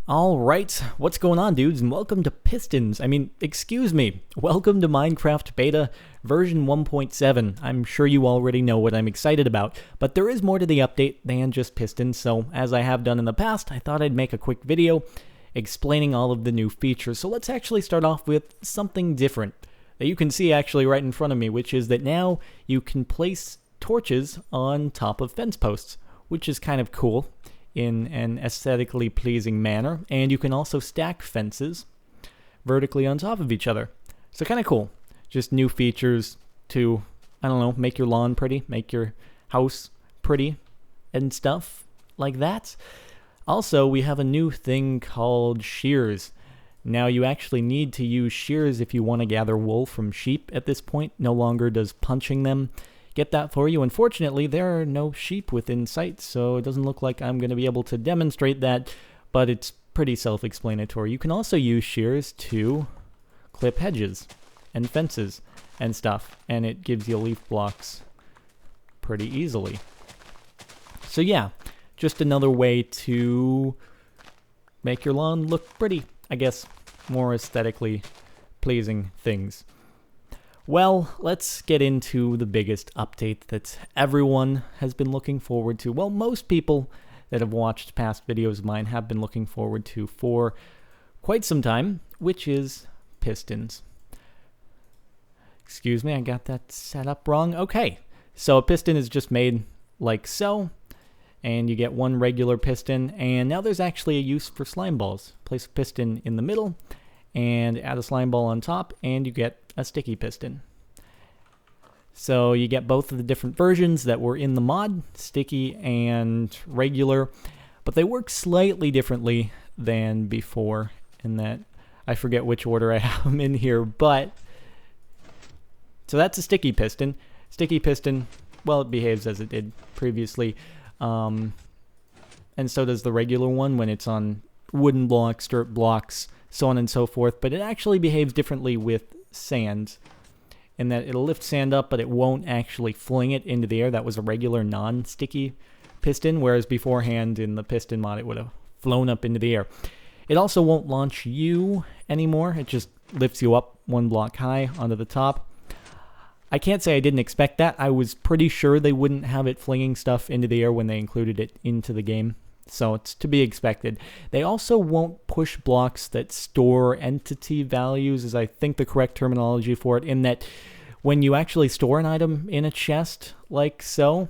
Alright, what's going on, dudes, and welcome to Pistons. Excuse me, welcome to Minecraft Beta version 1.7. I'm sure you already know what I'm excited about, but there is more to the update than just Pistons, so as I have done in the past, I thought I'd make a quick video explaining all of the new features. So let's actually start off with something different that you can see actually right in front of me, which is that now you can place torches on top of fence posts, which is kind of cool in an aesthetically pleasing manner, and you can also stack fences vertically on top of each other. So kind of cool. Just new features to, I don't know, make your lawn pretty, make your house pretty, and stuff like that. Also, we have a new thing called Shears. Now, you actually need to use shears if you want to gather wool from sheep at this point. No longer does punching them get that for you. Unfortunately, there are no sheep within sight, so it doesn't look like I'm going to be able to demonstrate that, but it's pretty self-explanatory. You can also use shears to clip hedges and fences and stuff, and it gives you leaf blocks pretty easily. So yeah, just another way to make your lawn look pretty, I guess, more aesthetically pleasing things. Well, let's get into the biggest update that everyone has been looking forward to. Well, most people that have watched past videos of mine have been looking forward to for quite some time, which is Pistons. Excuse me, I got that set up wrong. Okay, so a piston is just made like so, and you get one regular piston, and now there's actually a use for slime balls. Place a piston in the middle, and add a slime ball on top, and you get a sticky piston. So you get both of the different versions that were in the mod, sticky and regular, but they work slightly differently than before in that I forget which order I have them in here, but so that's a sticky piston. Sticky piston, well, it behaves as it did previously, and so does the regular one when it's on wooden blocks, dirt blocks, so on and so forth, but it actually behaves differently with sand in that it'll lift sand up, but it won't actually fling it into the air. That was a regular non-sticky piston, whereas beforehand in the piston mod it would have flown up into the air. It also won't launch you anymore. It just lifts you up one block high onto the top. I can't say I didn't expect that. I was pretty sure they wouldn't have it flinging stuff into the air when they included it into the game. So it's to be expected. They also won't push blocks that store entity values, is I think the correct terminology for it, in that when you actually store an item in a chest like so,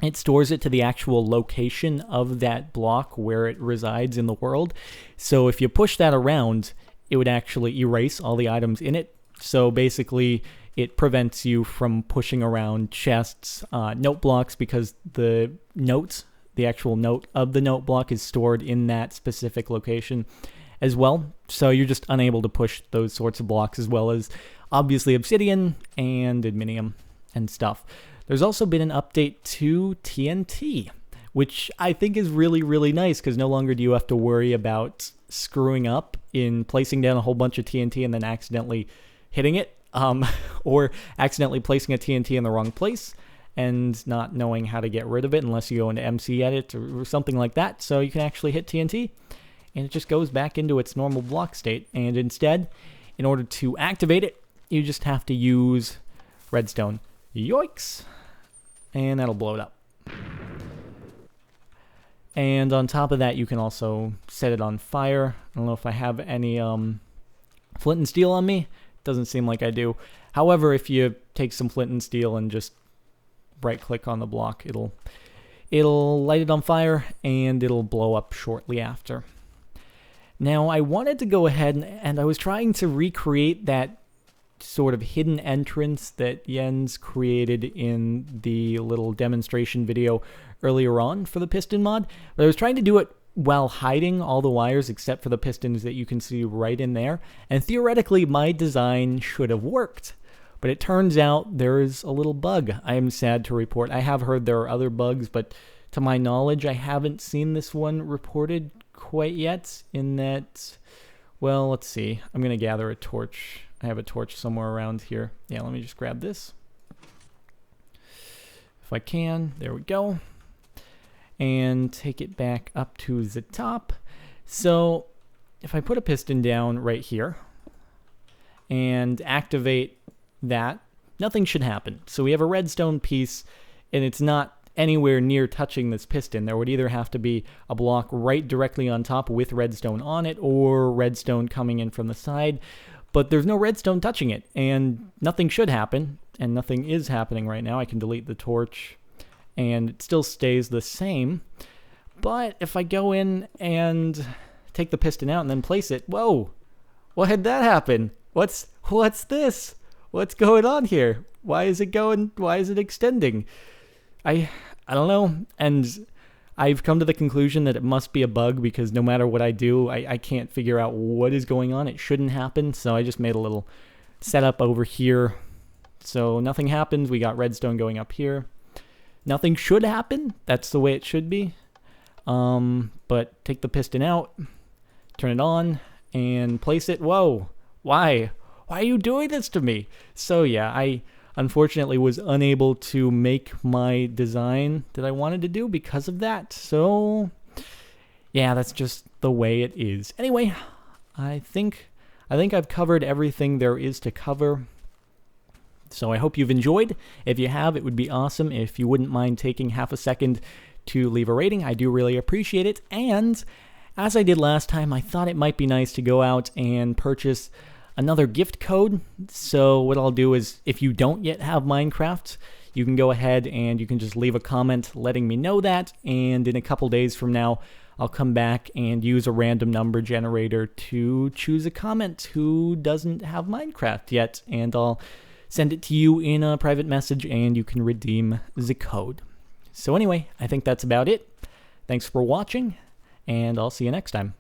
it stores it to the actual location of that block where it resides in the world. So if you push that around, it would actually erase all the items in it. So basically, it prevents you from pushing around chests, note blocks, because the notes, the actual note of the note block is stored in that specific location as well. So you're just unable to push those sorts of blocks, as well as obviously obsidian and adminium and stuff. There's also been an update to TNT, which I think is really, really nice, because no longer do you have to worry about screwing up in placing down a whole bunch of TNT and then accidentally hitting it, or accidentally placing a TNT in the wrong place and not knowing how to get rid of it unless you go into MC Edit or something like that. So you can actually hit TNT, and it just goes back into its normal block state. And instead, in order to activate it, you just have to use redstone. Yoinks! And that'll blow it up. And on top of that, you can also set it on fire. I don't know if I have any flint and steel on me. Doesn't seem like I do. However, if you take some flint and steel and just right click on the block, it'll light it on fire, and it'll blow up shortly after. Now, I wanted to go ahead and I was trying to recreate that sort of hidden entrance that Jens created in the little demonstration video earlier on for the piston mod, but I was trying to do it while hiding all the wires except for the pistons that you can see right in there, and theoretically my design should have worked. But it turns out there is a little bug, I am sad to report. I have heard there are other bugs, but to my knowledge, I haven't seen this one reported quite yet, in that, well, let's see. I'm going to gather a torch. I have a torch somewhere around here. Yeah, let me just grab this. If I can, there we go. And take it back up to the top. So if I put a piston down right here and activate that, nothing should happen. So we have a redstone piece, and it's not anywhere near touching this piston. There would either have to be a block right directly on top with redstone on it, or redstone coming in from the side, but there's no redstone touching it, and nothing should happen, and nothing is happening right now. I can delete the torch, and it still stays the same. But if I go in and take the piston out and then place it, whoa, what had that happen? What's this? What's going on here? Why is it extending? I don't know, and I've come to the conclusion that it must be a bug, because no matter what I do, I can't figure out what is going on. It shouldn't happen, so I just made a little setup over here. So nothing happens. We got redstone going up here. Nothing should happen. That's the way it should be. But take the piston out, turn it on, and place it. Whoa, why? Why are you doing this to me? So yeah, I unfortunately was unable to make my design that I wanted to do because of that. So yeah, that's just the way it is. Anyway, I think I've covered everything there is to cover. So I hope you've enjoyed. If you have, it would be awesome if you wouldn't mind taking half a second to leave a rating. I do really appreciate it. And as I did last time, I thought it might be nice to go out and purchase another gift code. So what I'll do is, if you don't yet have Minecraft, you can go ahead and you can just leave a comment letting me know that, and in a couple days from now, I'll come back and use a random number generator to choose a comment who doesn't have Minecraft yet, and I'll send it to you in a private message and you can redeem the code. So anyway, I think that's about it. Thanks for watching, and I'll see you next time.